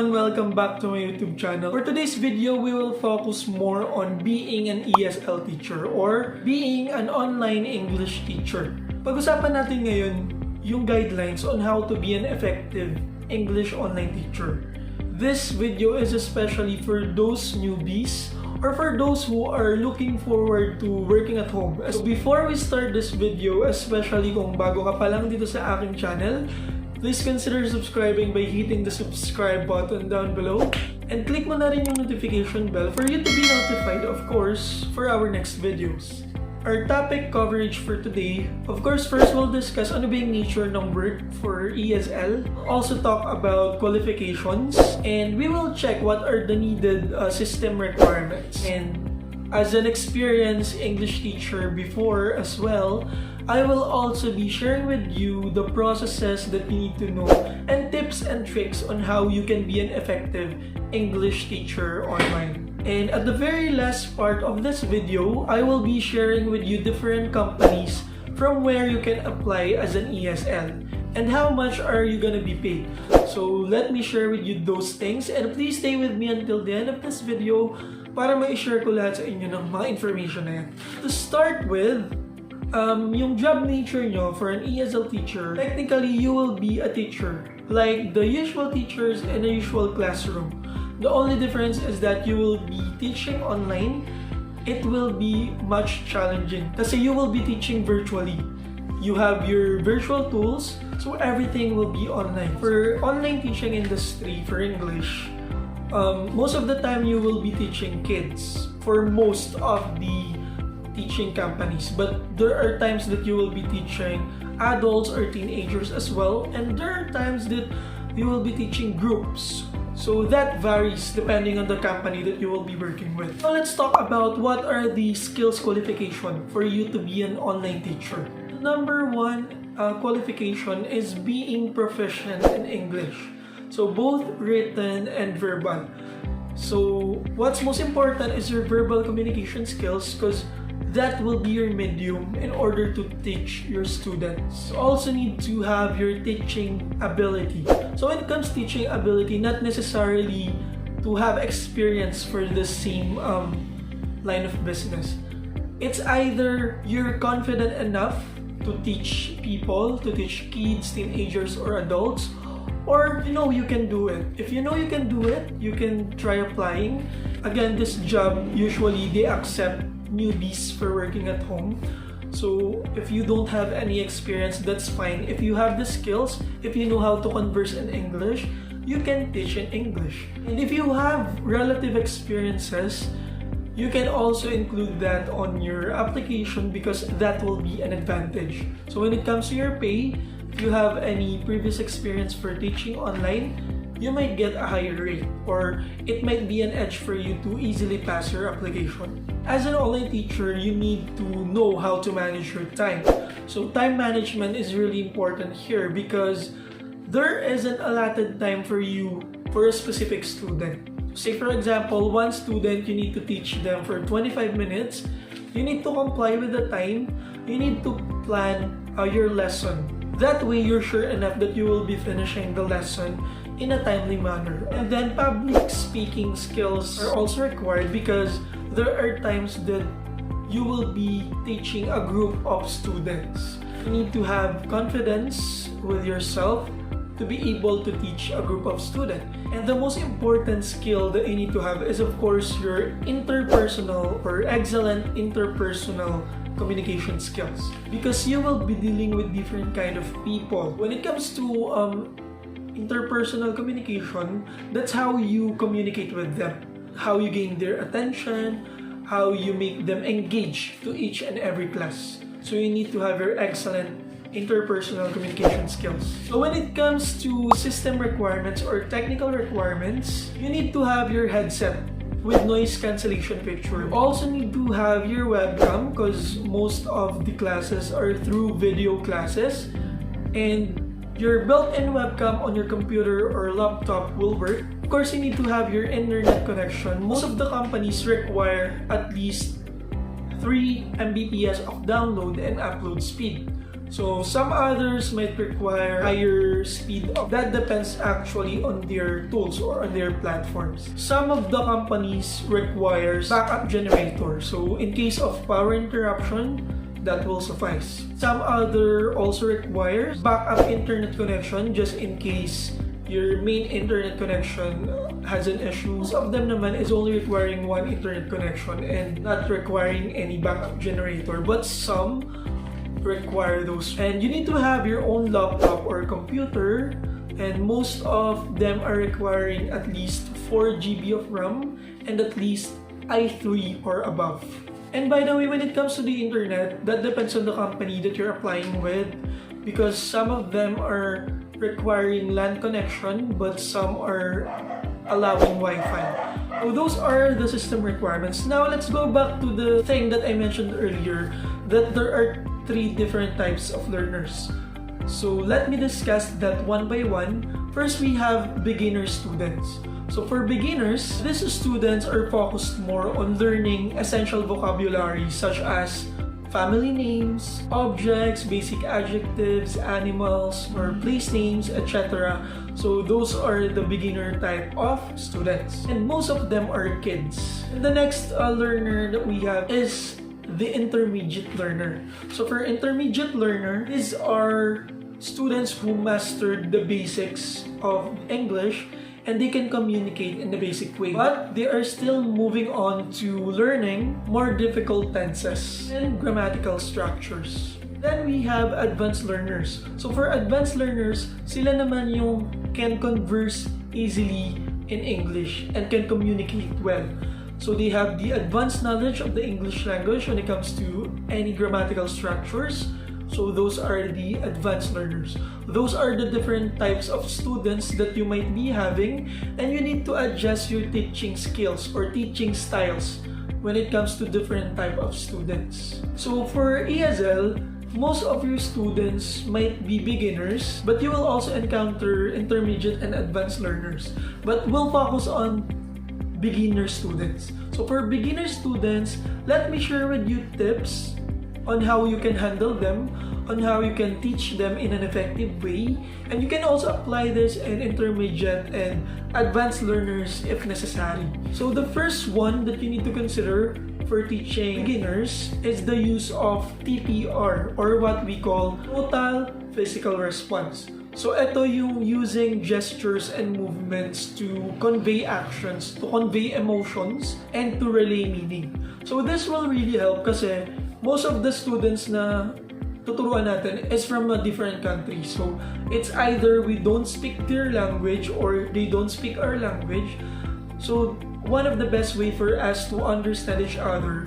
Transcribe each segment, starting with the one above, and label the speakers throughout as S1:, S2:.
S1: everyone, welcome back to my YouTube channel. For today's video, we will focus more on being an ESL teacher or being an online English teacher. Pag-usapan natin ngayon yung guidelines on how to be an effective English online teacher. This video is especially for those newbies or for those who are looking forward to working at home. So before we start this video, especially kung bago ka pa lang dito sa aking channel, please consider subscribing by hitting the subscribe button down below and click mo na rin yung notification bell for you to be notified, of course, for our next videos. Our topic coverage for today, of course, first we'll discuss ano ba yung nature ng work for ESL, also talk about qualifications, and we will check what are the needed system requirements. And as an experienced English teacher before as well, I will also be sharing with you the processes that you need to know and tips and tricks on how you can be an effective English teacher online. And at the very last part of this video, I will be sharing with you different companies from where you can apply as an ESL and how much are you gonna be paid. So let me share with you those things, and please stay with me until the end of this video para ma-share ko lahat sa inyo ng mga information na yan. To start with, yung job nature nyo for an ESL teacher, technically you will be a teacher like the usual teachers in a usual classroom. The only difference is that you will be teaching online. It will be much challenging kasi you will be teaching virtually. You have your virtual tools, so everything will be online. For online teaching industry for English, most of the time you will be teaching kids for most of the teaching companies, but there are times that you will be teaching adults or teenagers as well, and there are times that you will be teaching groups. So that varies depending on the company that you will be working with. Now let's talk about what are the skills qualification for you to be an online teacher. Number one qualification is being proficient in English. So both written and verbal. So what's most important is your verbal communication skills, because that will be your medium in order to teach your students. You also need to have your teaching ability. So when it comes to teaching ability, not necessarily to have experience for the same line of business. It's either you're confident enough to teach people, to teach kids, teenagers, or adults, or you know you can do it. If you know you can do it, you can try applying. Again, this job, usually they accept newbies for working at home. So if you don't have any experience, that's fine. If you have the skills, if you know how to converse in English, you can teach in English. And if you have relative experiences, you can also include that on your application because that will be an advantage. So when it comes to your pay, if you have any previous experience for teaching online, you might get a higher rate, or it might be an edge for you to easily pass your application. As an online teacher, you need to know how to manage your time. So time management is really important here because there isn't allotted time for you for a specific student. Say for example, one student, you need to teach them for 25 minutes. You need to comply with the time. You need to plan your lesson. That way, you're sure enough that you will be finishing the lesson in a timely manner. And then public speaking skills are also required because there are times that you will be teaching a group of students. You need to have confidence with yourself to be able to teach a group of students. And the most important skill that you need to have is, of course, your interpersonal or excellent interpersonal communication skills, because you will be dealing with different kind of people. When it comes to interpersonal communication, that's how you communicate with them, how you gain their attention, how you make them engage to each and every class. So you need to have your excellent interpersonal communication skills. So when it comes to system requirements or technical requirements, you need to have your headset with noise cancellation feature. You also need to have your webcam because most of the classes are through video classes, and your built-in webcam on your computer or laptop will work. Of course, you need to have your internet connection. Most of the companies require at least 3 Mbps of download and upload speed. So some others might require higher speed. That depends actually on their tools or on their platforms. Some of the companies requires backup generator. So in case of power interruption, that will suffice. Some other also requires backup internet connection just in case your main internet connection has an issue. Most of them naman is only requiring one internet connection and not requiring any backup generator, but some require those. And you need to have your own laptop or computer, and most of them are requiring at least 4 GB of RAM and at least i3 or above. And by the way, when it comes to the internet, that depends on the company that you're applying with, because some of them are requiring LAN connection, but some are allowing Wi-Fi. So those are the system requirements. Now let's go back to the thing that I mentioned earlier, that there are 3 different types of learners. So let me discuss that one by one. First, we have beginner students. So for beginners, these students are focused more on learning essential vocabulary such as family names, objects, basic adjectives, animals, or place names, etc. So those are the beginner type of students. And most of them are kids. And the next learner that we have is the intermediate learner. So for intermediate learner, these are students who mastered the basics of English and they can communicate in the basic way. But they are still moving on to learning more difficult tenses and grammatical structures. Then we have advanced learners. So for advanced learners, sila naman yung can converse easily in English and can communicate well. So they have the advanced knowledge of the English language when it comes to any grammatical structures. So those are the advanced learners. Those are the different types of students that you might be having, and you need to adjust your teaching skills or teaching styles when it comes to different type of students. So for ESL, most of your students might be beginners, but you will also encounter intermediate and advanced learners. But we'll focus on beginner students. So for beginner students, let me share with you tips on how you can handle them, on how you can teach them in an effective way, and you can also apply this in intermediate and advanced learners if necessary. So the first one that you need to consider for teaching beginners is the use of TPR, or what we call total physical response. So ito yung using gestures and movements to convey actions, to convey emotions, and to relay meaning. So this will really help kasi most of the students na tuturuan natin is from a different country. So it's either we don't speak their language or they don't speak our language. So one of the best way for us to understand each other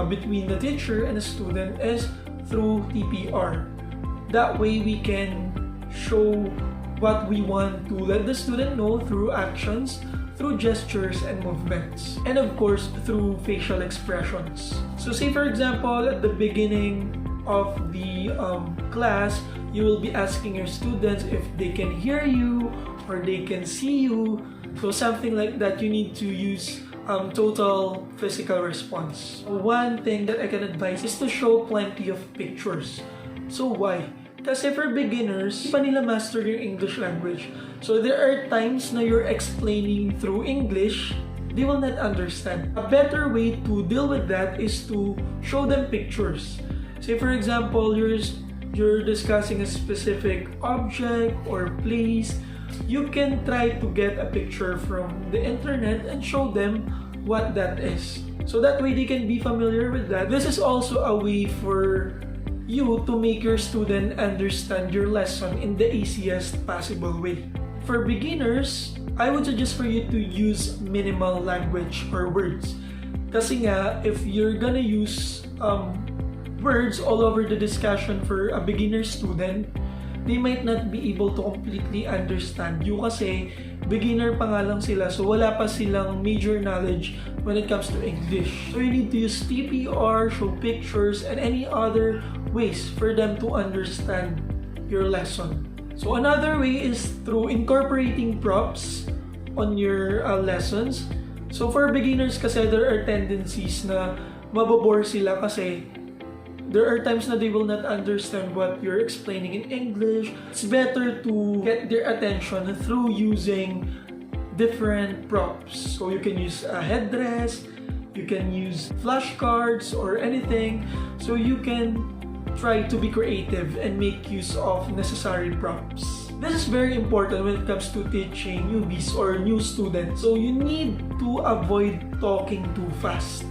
S1: between the teacher and the student is through TPR. That way we can show what we want to let the student know through actions, through gestures and movements, and of course through facial expressions. So say for example, at the beginning of the class, you will be asking your students if they can hear you or they can see you. So something like that, you need to use total physical response. One thing that I can advise is to show plenty of pictures. So why? Kasi for beginners, hindi pa nila master yung English language. So there are times na you're explaining through English, they will not understand. A better way to deal with that is to show them pictures. Say for example, you're discussing a specific object or place, you can try to get a picture from the internet and show them what that is. So that way they can be familiar with that. This is also a way for you to make your student understand your lesson in the easiest possible way. For beginners, I would suggest for you to use minimal language or words. Kasi nga, if you're gonna use words all over the discussion for a beginner student, they might not be able to completely understand you kasi beginner pa nga lang sila, so wala pa silang major knowledge when it comes to English. So you need to use TPR, show pictures, and any other ways for them to understand your lesson. So another way is through incorporating props on your lessons. So for beginners kasi there are tendencies na mabobore sila kasi there are times na they will not understand what you're explaining in English. It's better to get their attention through using different props. So you can use a headdress, you can use flashcards or anything. So you can try to be creative and make use of necessary props. This is very important when it comes to teaching newbies or new students. So you need to avoid talking too fast.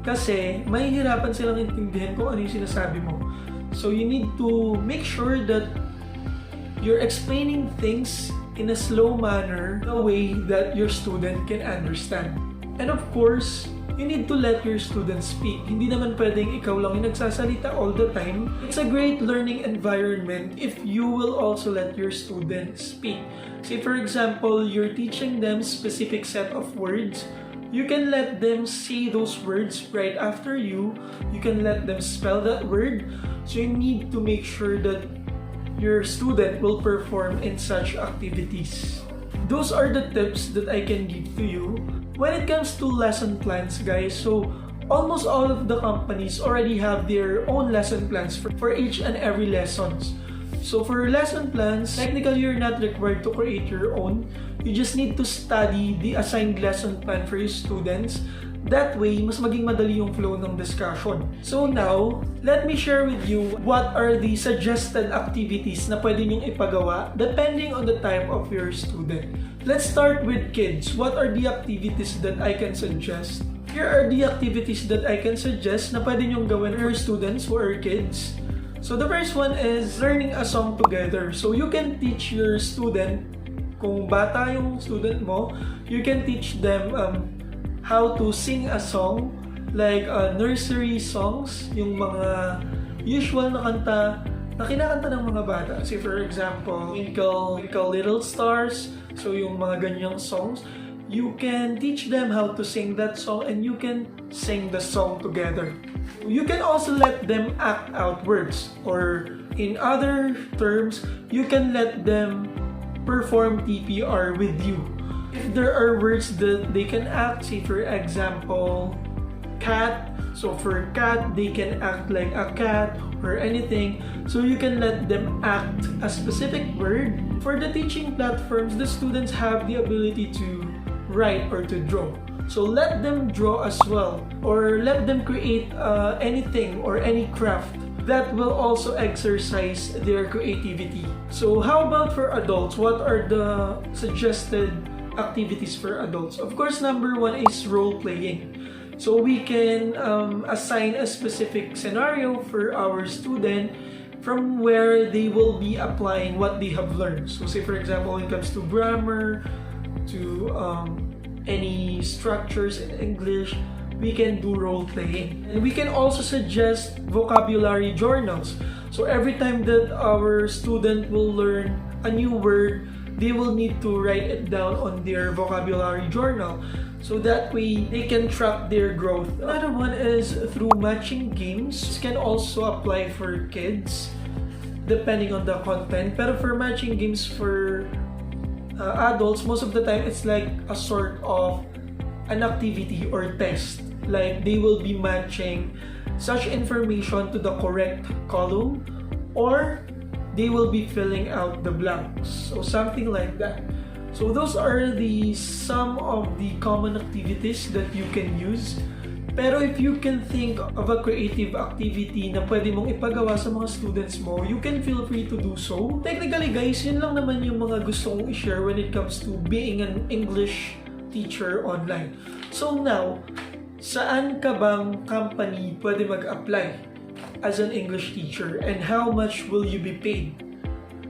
S1: Kasi mahihirapan silang intindihan kung ano yung sinasabi mo. So you need to make sure that you're explaining things in a slow manner, in a way that your student can understand. And of course, you need to let your students speak. Hindi naman pwedeng ikaw lang yung nagsasalita all the time. It's a great learning environment if you will also let your students speak. Say for example, you're teaching them specific set of words. You can let them say those words right after you. You can let them spell that word. So you need to make sure that your student will perform in such activities. Those are the tips that I can give to you. When it comes to lesson plans, guys, so almost all of the companies already have their own lesson plans for each and every lessons. So for lesson plans, technically you're not required to create your own. You just need to study the assigned lesson plan for your students. That way, mas maging madali yung flow ng discussion. So now, let me share with you what are the suggested activities na pwede nyong ipagawa depending on the type of your student. Let's start with kids. What are the activities that I can suggest? Here are the activities that I can suggest na pwede nyong gawin for students who are kids. So the first one is learning a song together. So you can teach your student, kung bata yung student mo, you can teach them how to sing a song, like nursery songs, yung mga usual na kanta na kinakanta ng mga bata. Say for example, Twinkle Little Stars, so yung mga ganyang songs. You can teach them how to sing that song and you can sing the song together. You can also let them act out words, or in other terms, you can let them perform TPR with you. If there are words that they can act, say for example, cat. So for cat, they can act like a cat or anything. So you can let them act a specific word. For the teaching platforms, the students have the ability to write or to draw. So let them draw as well, or let them create anything or any craft that will also exercise their creativity. So how about for adults? What are the suggested activities for adults? Of course, number one is role playing. So we can assign a specific scenario for our student from where they will be applying what they have learned. So say for example, when it comes to grammar, to any structures in English, we can do role playing. And we can also suggest vocabulary journals. So every time that our student will learn a new word, they will need to write it down on their vocabulary journal. So that way, they can track their growth. Another one is through matching games. This can also apply for kids, depending on the content. Pero for matching games for adults, most of the time, it's like a sort of an activity or test. Like, they will be matching such information to the correct column, or they will be filling out the blanks. So something like that. So those are some of the common activities that you can use. Pero if you can think of a creative activity na pwede mong ipagawa sa mga students mo, you can feel free to do so. Technically guys, yun lang naman yung mga gusto kong i-share when it comes to being an English teacher online. So now, saan ka bang company pwede mag-apply as an English teacher, and how much will you be paid?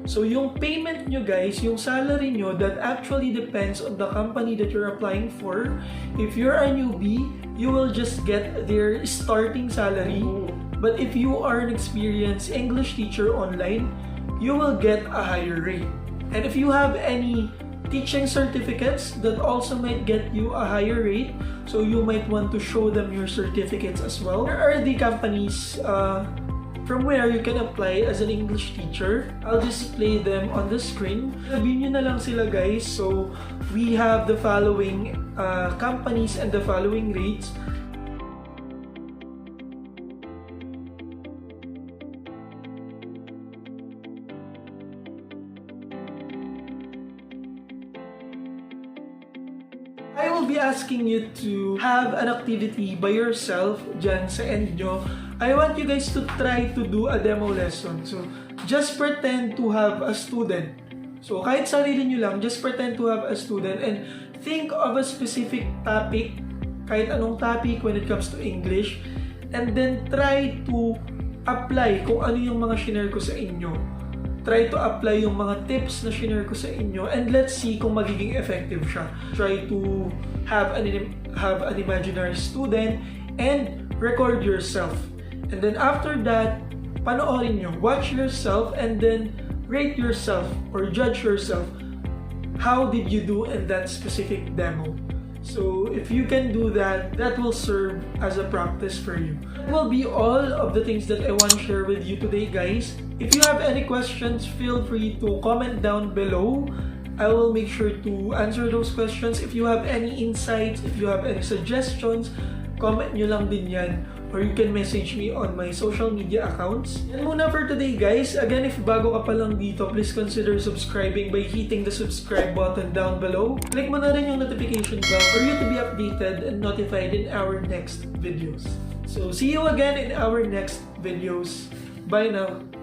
S1: So yung payment nyo guys, yung salary nyo, that actually depends on the company that you're applying for. If you're a newbie, you will just get their starting salary. But if you are an experienced English teacher online, you will get a higher rate. And if you have any teaching certificates, that also might get you a higher rate. So you might want to show them your certificates as well. There are the companies from where you can apply as an English teacher. I'll display them on the screen. Sabihin nyo na lang sila guys. So we have the following companies and the following rates. will be asking you to have an activity by yourself dyan sa end nyo. I want you guys to try to do a demo lesson. So, just pretend to have a student. So, kahit sarili nyo lang, just pretend to have a student and think of a specific topic, kahit anong topic when it comes to English, and then try to apply kung ano yung mga shinare ko sa inyo. Try to apply yung mga tips na shinare ko sa inyo and let's see kung magiging effective siya. Try to have an imaginary student and record yourself. And then after that, panoorin nyo, watch yourself and then rate yourself or judge yourself. How did you do in that specific demo? So if you can do that, that will serve as a practice for you. That will be all of the things that I want to share with you today, guys. If you have any questions, feel free to comment down below. I will make sure to answer those questions. If you have any insights, if you have any suggestions, comment nyo lang din yan. Or you can message me on my social media accounts. Yan muna for today, guys. Again, if bago ka pa lang dito, please consider subscribing by hitting the subscribe button down below. Click mo na rin yung notification bell for you to be updated and notified in our next videos. So, see you again in our next videos. Bye now!